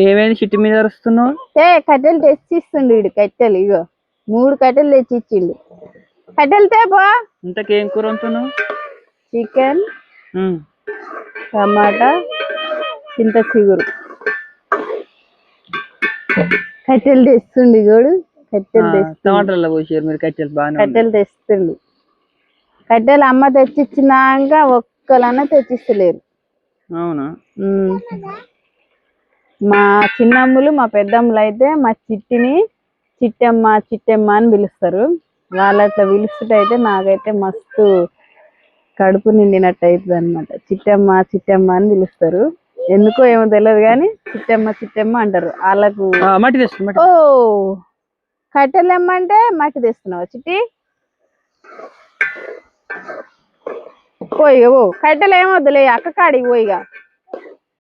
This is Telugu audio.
ఏమైంది చిట్టి మీద అరుస్తున్నావు? కట్టెలు తెచ్చిస్తుండు వీడు. కట్టెలు ఇగో 3 కట్టెలు తెచ్చి ఇచ్చిండు. కట్టెలు తేపో. ఇంతకేం కూర వండుతున్నావు? చికెన్, టమాటా, చింత చిగురు. కట్టెలు తెస్తుండు గోడు. టమాటాలో పోసారు మీరు కట్టెలు. బాగా కట్టెలు తెస్తుండు. కట్టెలు అమ్మ తెచ్చిచ్చినాక ఒక్కలన్నా తెచ్చిస్తలేరు. అవునా? మా చిన్నమ్ములు మా పెద్దమ్ములు అయితే మా చిట్టిని చిట్టమ్మ చిట్టమ్మ అని పిలుస్తారు. వాళ్ళు అట్లా పిలుస్తుంటైతే నాకైతే మస్తు కడుపు నిండినట్టు అవుతుంది అనమాట. చిట్టమ్మ చిట్టమ్మ అని పిలుస్తారు. ఎందుకో ఏమో తెలియదు కానీ చిట్టమ్మ చిట్టమ్మ అంటారు వాళ్ళకు. ఓ కట్టెలు ఎమ్మంటే మట్టి తెస్తున్నావా చిట్టి? పోయిగా కట్టెలు ఏమొద్దులే అక్క కాడికి పోయిగా.